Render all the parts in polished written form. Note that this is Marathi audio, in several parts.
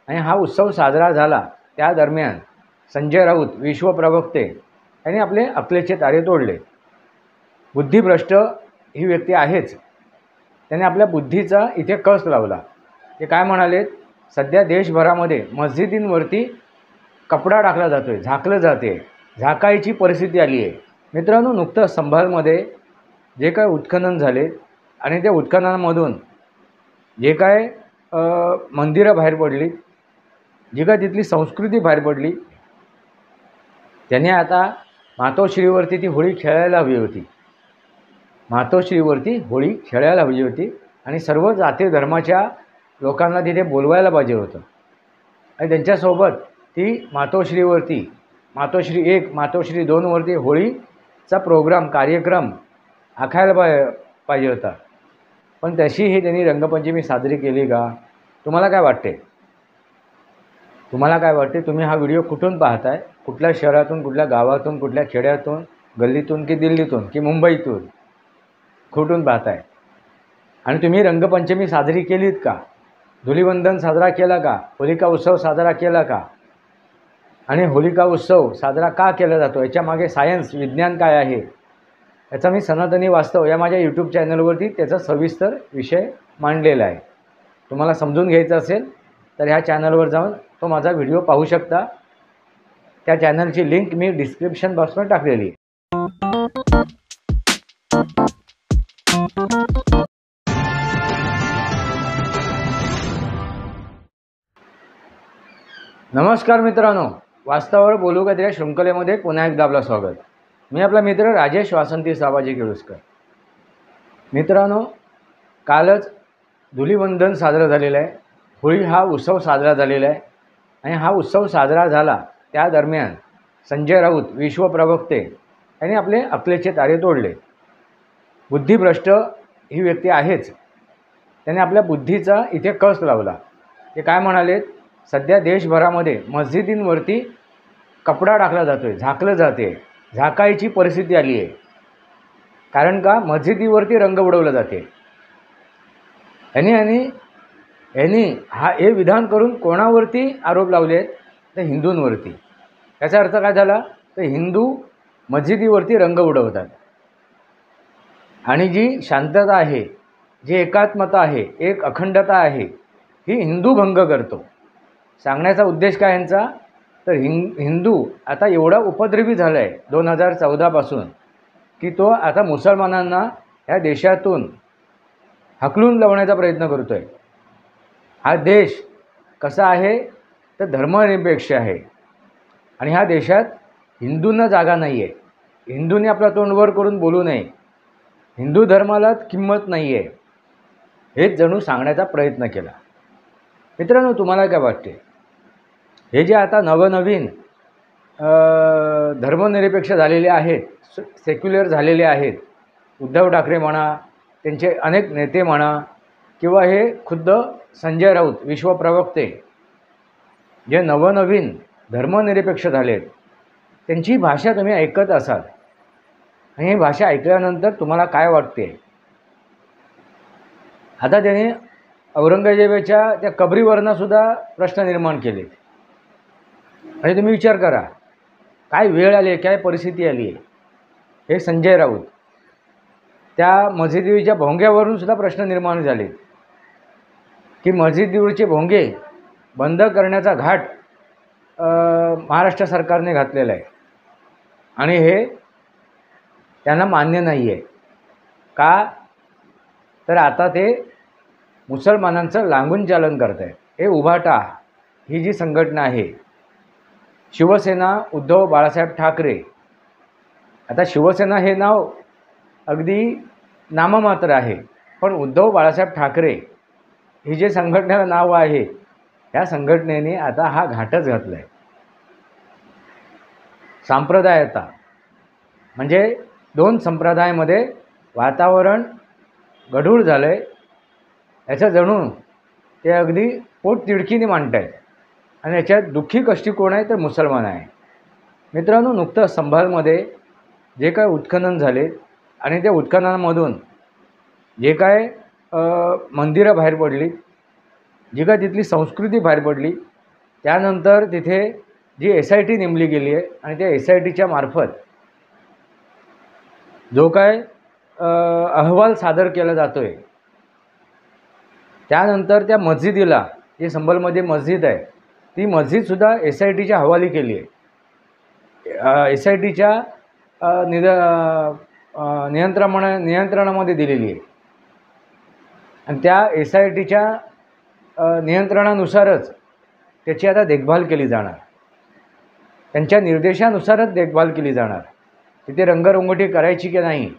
आणि हा उत्सव साजरा झाला त्या दरम्यान संजय राऊत विश्वप्रवक्ते यांनी आपले अकलेचे तारे तोडले. बुद्धिभ्रष्ट ही व्यक्ती आहेच. त्याने आपल्या बुद्धीचा इथे कस लावला. ते काय म्हणाले, सध्या देशभरामध्ये मस्जिदींवरती कपडा टाकला जातोय, झाकलं जाते, झाकायची परिस्थिती आली आहे. मित्रांनो, नुकतं संभालमध्ये जे काय उत्खनन झाले आणि त्या उत्खननामधून जे काय मंदिरं बाहेर पडली, जी काय तिथली संस्कृती बाहेर पडली, त्याने आता मातोश्रीवरती ती होळी खेळायला हवी होती. मातोश्रीवरती होळी खेळायला हवी होती आणि सर्व जाती धर्माच्या लोकांना तिथे बोलवायला पाहिजे होतं. आणि त्यांच्यासोबत ती मातोश्रीवरती मातोश्री 1 मातोश्री 2वरती होळीचा कार्यक्रम आखायला पाहिजे होता. पण तशीही त्यांनी रंगपंचमी साजरी केली का? तुम्हाला काय वाटते? तुम्ही हा व्हिडिओ कुठून पाहताय? कुठल्या शहरातून, कुठल्या गावातून, कुठल्या खेड्यातून, गल्लीतून की दिल्लीतून की मुंबईतून कुठून पाहताय? आणि तुम्ही रंगपंचमी साजरी केलीत का? धुलिवंदन साजरा केला का? होलिका उत्सव साजरा केला का? आणि होलिका उत्सव साजरा का केला जातो, याच्यामागे सायन्स, विज्ञान काय आहे, याचा मी सनातनी वास्तव या माझ्या यूट्यूब चॅनलवरती त्याचा सविस्तर विषय मांडलेला आहे. तुम्हाला समजून घ्यायचं असेल तर ह्या चॅनलवर जाऊन तो माझा व्हिडिओ पाहू शकता. त्या चॅनलची लिंक मी डिस्क्रिप्शन बॉक्समध्ये टाकलेली आहे. नमस्कार मित्रांनो, वास्तवावर बोलू का त्या शृंखलेमध्ये पुन्हा एकदा आपलं स्वागत. मी आपला मित्र राजेश वासंती साबाजी केळुसकर. मित्रांनो, कालच धुलिवंदन साजरं झालेलं आहे. होळी हा उत्सव साजरा झालेला आहे आणि हा उत्सव साजरा झाला त्या दरम्यान संजय राऊत विश्वप्रवक्ते यांनी आपले अकलेचे तारे तोडले. बुद्धिभ्रष्ट ही व्यक्ती आहेच. त्याने आपल्या बुद्धीचा इथे कस लावला. ते काय म्हणाले, सध्या देशभरामध्ये मस्जिदींवरती कपडा टाकला जातोय, झाकलं जाते, झाकायची परिस्थिती आली आहे. कारण का, मस्जिदीवरती रंग उडवलं जाते. यांनी हे विधान करून कोणावरती आरोप लावले आहेत? तर हिंदूंवरती. याचा अर्थ काय झाला, तर हिंदू मस्जिदीवरती रंग उडवतात आणि जी शांतता आहे, जी एकात्मता आहे, एक अखंडता आहे, ही हिंदू भंग करतो. सांगण्याचा उद्देश काय यांचा, तर हिंदू आता एवढा उपद्रवी झाला आहे 2014पासून की तो आता मुसलमानांना ह्या देशातून हकलून लावण्याचा प्रयत्न करतो आहे. हा देश कसा आहे, तर धर्मनिरपेक्ष आहे आणि ह्या देशात हिंदूंना जागा नाही आहे. हिंदूंनी आपला तोंड वर करून बोलू नये, हिंदू धर्माला किंमत नाही आहे, हेच जणू सांगण्याचा प्रयत्न केला. मित्रांनो, तुम्हाला काय वाटते? हे जे आता नवनवीन धर्मनिरपेक्ष झालेले आहेत, सेक्युलर झालेले आहेत, उद्धव ठाकरे म्हणा, त्यांचे अनेक नेते म्हणा, किंवा हे खुद्द संजय राऊत विश्वप्रवक्ते, जे नवनवीन धर्मनिरपेक्ष झालेत, त्यांची भाषा तुम्ही ऐकत असाल आणि ही भाषा ऐकल्यानंतर तुम्हाला काय वाटते? आता त्याने औरंगजेबाच्या त्या कबरीवरनंसुद्धा प्रश्न निर्माण केले. आणि तुम्ही विचार करा, काय वेळ आली आहे, काय परिस्थिती आली आहे. हे संजय राऊत त्या मस्जिदीच्या भोंग्यावरून सुद्धा प्रश्न निर्माण झाले की मस्जिदीवरचे भोंगे बंद करण्याचा घाट महाराष्ट्र सरकारने घातलेला आहे आणि हे त्यांना मान्य नाही आहे. का, तर आता ते मुसलमानांचं लागून चालन करत आहे. हे उभाटा ही जी संघटना आहे, शिवसेना उद्धव बाळासाहेब ठाकरे. आता शिवसेना हे नाव अगदी नाममात्र आहे, पण उद्धव बाळासाहेब ठाकरे ही जे संघटनेला नाव आहे, ह्या संघटनेने आता हा घाटच घातला आहे. सांप्रदायता म्हणजे दोन संप्रदायामध्ये वातावरण गढूळ झालं आहे. याचं जणू ते अगदी पोटतिडकीने मांडत आहेत आणि याच्यात दुःखी कष्टी कोण आहे, तर मुसलमान आहे. मित्रांनो, नुकतं संभालमध्ये जे काय उत्खनन झाले आणि त्या उत्खननामधून जे काय मंदिरं बाहेर पडली, जी काय तिथली संस्कृती बाहेर पडली, त्यानंतर तिथे जी SIT नेमली गेली आहे आणि त्या SITच्या मार्फत जो काय अहवाल सादर केला जातो आहे, त्यानंतर त्या मस्जिदीला, जी संभलमध्ये मस्जिद आहे, ती मस्जिदसुद्धा SITच्या हवाली केली आहे. SITच्या नियंत्रणामध्ये दिलेली आहे आणि त्या SITच्या नियंत्रणानुसारच त्याची आता देखभाल केली जाणार, त्यांच्या निर्देशानुसारच देखभाल केली जाणार. तिथे रंगरंगोटी करायची की नाही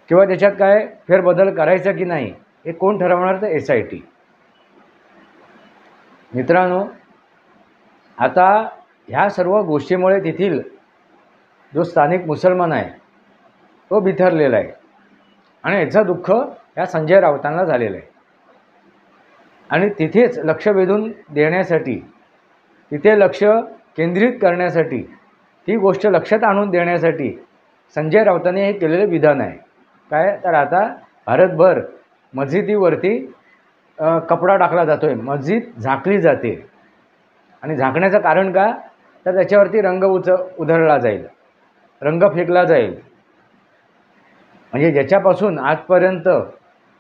किंवा त्याच्यात काय फेरबदल करायचा की नाही हे कोण ठरवणार? तर SIT. मित्रांनो, आता ह्या सर्व गोष्टीमुळे तेथील जो स्थानिक मुसलमान आहे तो बिथरलेला आहे आणि याचं दुःख या संजय राऊतांना झालेलं आहे. आणि तिथेच लक्ष वेधून देण्यासाठी, तिथे लक्ष केंद्रित करण्यासाठी, ती गोष्ट लक्षात आणून देण्यासाठी संजय राऊतांनी हे केलेलं विधान आहे. काय तर आता भारतभर मस्जिदीवरती कपडा टाकला जातो आहे, मस्जिद झाकली जाते. आणि झाकण्याचं कारण का? तर त्याच्यावरती रंग उधळला जाईल, रंग फेकला जाईल. म्हणजे ज्याच्यापासून आजपर्यंत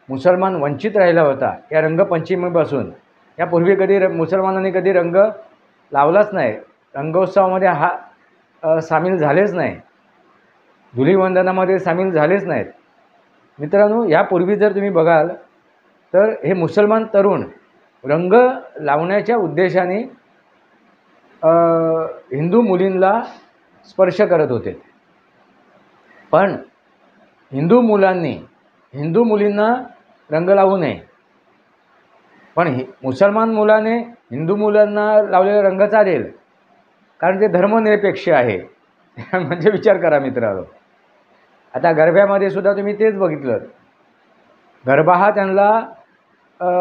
मुसलमान वंचित राहिला होता, या रंगपंचमीपासून. यापूर्वी कधी मुसलमानांनी कधी रंग लावलाच नाही, रंगोत्सवामध्ये सामील झालेच नाही, धुलीवंदनामध्ये सामील झालेच नाहीत. मित्रांनो, यापूर्वी जर तुम्ही बघाल तर हे मुसलमान तरुण रंग लावण्याच्या उद्देशाने हिंदू मुलींना स्पर्श करत होते. पण हिंदू मुलींना रंग लावू नये. पण मुसलमान मुलाने हिंदू मुलांना लावलेला रंग चालेल, कारण ते धर्मनिरपेक्ष आहे. म्हणजे विचार करा मित्रांनो, आता गरब्यामध्ये सुद्धा तुम्ही तेच बघितलं, गरबा हा त्यांना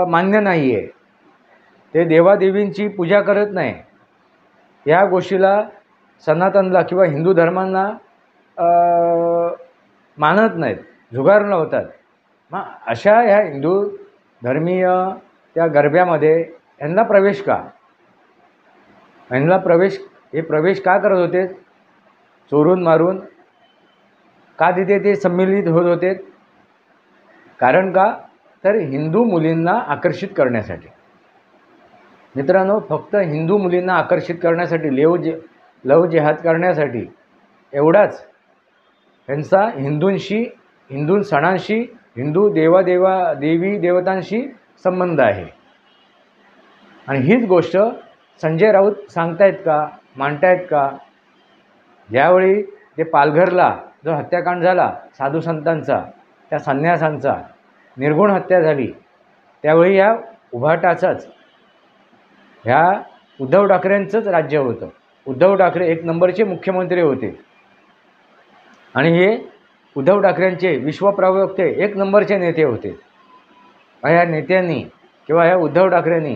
मान्य नाही आहे, ते देवादेवींची पूजा करत नाही. या गोष्टीला सनातनला किंवा हिंदू धर्मांना मानत नाहीत, झुगार लावतात. मग अशा ह्या हिंदू धर्मीय त्या गरब्यामध्ये यांना प्रवेश का? हे प्रवेश का करत होते? चोरून मारून का तिथे ते संमिलित होत होते? कारण का? तर हिंदू मुलींना आकर्षित करण्यासाठी. मित्रांनो, फक्त हिंदू मुलींना आकर्षित करण्यासाठी, लव जिहाद करण्यासाठी एवढाच त्यांचा हिंदू सणांशी, हिंदू देवी देवतांशी संबंध आहे. आणि हीच गोष्ट संजय राऊत सांगतायत का, मांडतायत का? ज्यावेळी ते पालघरला जो हत्याकांड झाला साधू संतांचा, त्या संन्यासांचा निर्गुण हत्या झाली, त्यावेळी ह्या उभाटाचाच, ह्या उद्धव ठाकरेंचंच राज्य होतं. उद्धव ठाकरे एक नंबरचे मुख्यमंत्री होते आणि हे उद्धव ठाकरेंचे विश्वप्रवक्ते एक नंबरचे नेते होते. ह्या नेत्यांनी किंवा ह्या उद्धव ठाकरेंनी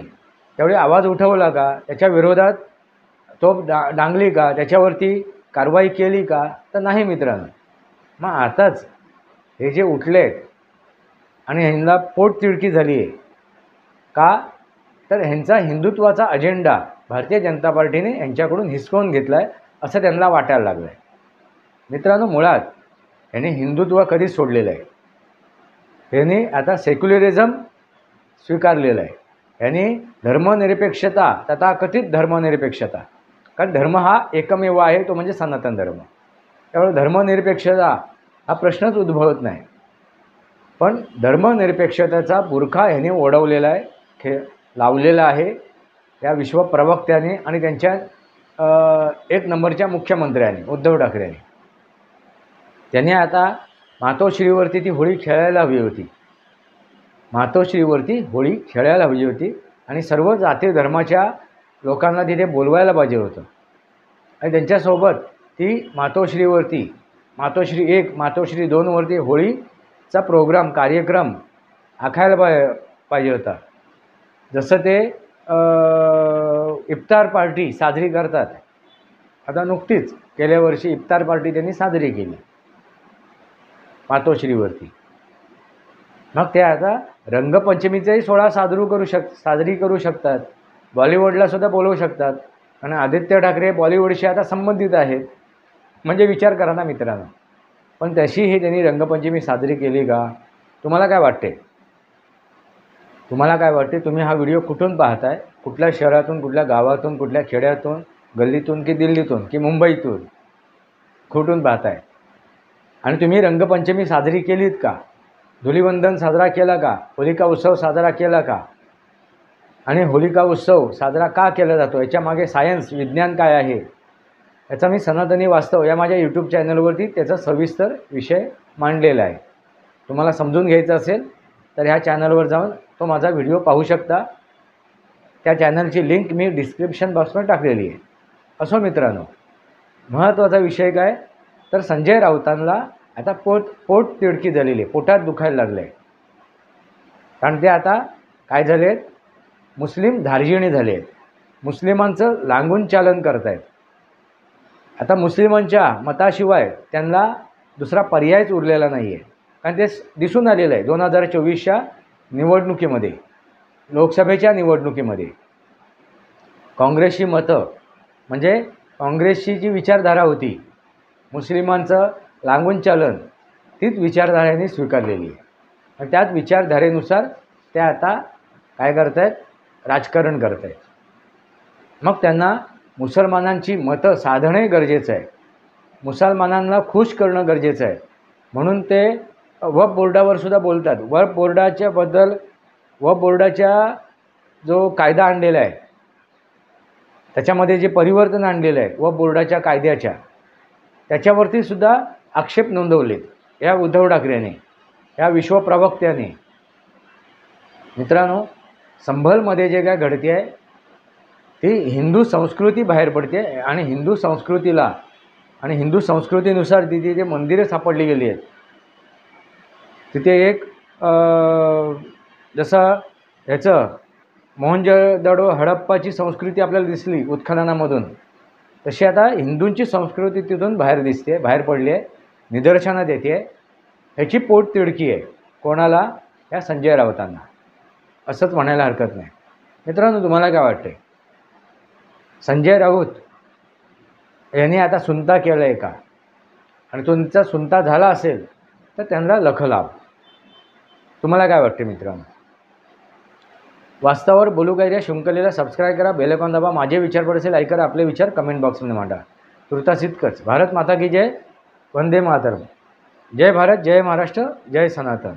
त्यावेळी आवाज उठवला का? त्याच्या विरोधात तोफ डांगली का? त्याच्यावरती कारवाई केली का? तर नाही मित्रांनो. मग आताच हे जे उठले आणि ह्यांना पोटतिडकी झाली आहे का? तर ह्यांचा हिंदुत्वाचा अजेंडा भारतीय जनता पार्टीने यांच्याकडून हिसकावून घेतला आहे असं त्यांना वाटायला लागलं आहे. मित्रांनो, मुळात ह्याने हिंदुत्व कधीच सोडलेलं आहे. ह्याने आता सेक्युलरिझम स्वीकारलेलं आहे. ह्याने धर्मनिरपेक्षता, तथाकथित धर्मनिरपेक्षता, कारण धर्म हा एकमेव आहे, तो म्हणजे सनातन धर्म. त्यामुळे धर्मनिरपेक्षता हा प्रश्नच उद्भवत नाही. पण धर्मनिरपेक्षतेचा बुरखा ह्याने ओढवलेला आहे, लावलेला आहे त्या विश्वप्रवक्त्याने आणि त्यांच्या एक नंबरच्या मुख्यमंत्र्याने उद्धव ठाकरेंनी. त्याने आता मातोश्रीवरती ती होळी खेळायला हवी होती, मातोश्रीवरती होळी खेळायला हवी होती आणि सर्व जाती धर्माच्या लोकांना तिथे बोलवायला पाहिजे होतं. आणि त्यांच्यासोबत ती मातोश्रीवरती, मातोश्री 1, मातोश्री 2वरती होळीचा कार्यक्रम आखायला पाहिजे होता. जसं ते इफ्तार पार्टी साजरी करतात. आता नुकतीच गेल्या वर्षी इफ्तार पार्टी त्यांनी साजरी केली मातोश्रीवरती. मग ते आता रंगपंचमीचाही सोहळा साजरी करू शकतात. बॉलिवूडलासुद्धा बोलवू शकतात. आणि आदित्य ठाकरे बॉलिवूडशी आता संबंधित आहेत. म्हणजे विचार करा ना मित्रांनो. पण तशीही त्यांनी रंगपंचमी साजरी केली का? तुम्हाला काय वाटते? तुम्हाला काय वाटते? तुम्ही हा व्हिडिओ कुठून पाहताय? कुठल्या शहरातून, कुठल्या गावातून, कुठल्या खेड्यातून, गल्लीतून की दिल्लीतून की मुंबईतून कुठून पाहताय? आणि तुम्ही रंगपंचमी साजरी केलीत का? धुलीवंदन साजरा केला का? होलिका उत्सव साजरा केला का? आणि होलिका उत्सव साजरा का केला जातो? याच्यामागे सायन्स, विज्ञान काय आहे? याचा मी सनातनी वास्तव या माझ्या यूट्यूब चॅनलवरती त्याचा सविस्तर विषय मांडलेला आहे. तुम्हाला समजून घ्यायचं असेल तर ह्या चॅनलवर जाऊन तो माझा व्हिडिओ पाहू शकता. त्या चॅनलची लिंक मी डिस्क्रिप्शन बॉक्समध्ये टाकलेली आहे. असो मित्रांनो, महत्त्वाचा विषय काय तर संजय राऊतांना आता पोट तिडकी झालेली आहे, पोटात दुखायला लागलं आहे. कारण ते आता काय झाले आहेत, मुस्लिम धार्जिणे झाले आहेत. मुस्लिमांचं लांगून चालन करत आहेत. आता मुस्लिमांच्या मताशिवाय त्यांना दुसरा पर्यायच उरलेला नाही आहे. कारण ते दिसून आलेलं आहे 2024च्या निवडणुकीमध्ये, लोकसभेच्या निवडणुकीमध्ये काँग्रेसची मतं म्हणजे काँग्रेसची जी विचारधारा होती, मुस्लिमांचं लांगून चालन, तीच विचारधारेने स्वीकारलेली आहे. आणि त्याच विचारधारेनुसार ते आता काय करत आहेत, राजकारण करत आहेत. मग त्यांना मुसलमानांची मतं साधणे गरजेचं आहे, मुसलमानांना खुश करणं गरजेचं आहे. म्हणून ते वक्फ बोर्डावर सुद्धा बोलतात. वक्फ बोर्डाच्या जो कायदा आणलेला आहे त्याच्यामध्ये जे परिवर्तन आणलेलं आहे वक्फ बोर्डाच्या कायद्याच्या, त्याच्यावरती सुद्धा आक्षेप नोंदवलेत या उद्धव ठाकरेने, या विश्वप्रवक्त्याने. मित्रांनो, संभलमध्ये जे काय घडते आहे ती हिंदू संस्कृती बाहेर पडते. आणि हिंदू संस्कृतीला आणि हिंदू संस्कृतीनुसार तिथे जे मंदिरं सापडली गेली आहेत, तिथे एक जसं ह्याचं मोहनजोदडो हडप्पाची संस्कृती आपल्याला दिसली उत्खननामधून, तशी आता हिंदूंची संस्कृती तिथून बाहेर पडली आहे, निदर्शनात येते आहे. ह्याची पोट तिडकी आहे कोणाला? या संजय राऊतांना. असंच म्हणायला हरकत नाही. मित्रांनो, तुम्हाला काय वाटते? संजय राऊत यांनी आता सुनता केलं आहे का? आणि तुमचा सुनता झाला असेल तर त्यांना लखलाभ. तुम्हाला काय वाटते मित्रांनो? वास्तवावर बोलू काय या शृंखलेला सबस्क्राईब करा, बेल आयकॉन दाबा. माझे विचार पडसे लाईक करा, आपले विचार कमेंट बॉक्समध्ये मांडा. तुर्तास इतकंच. भारत माता की जय. वंदे मातरम. जय भारत, जय महाराष्ट्र, जय सनातन.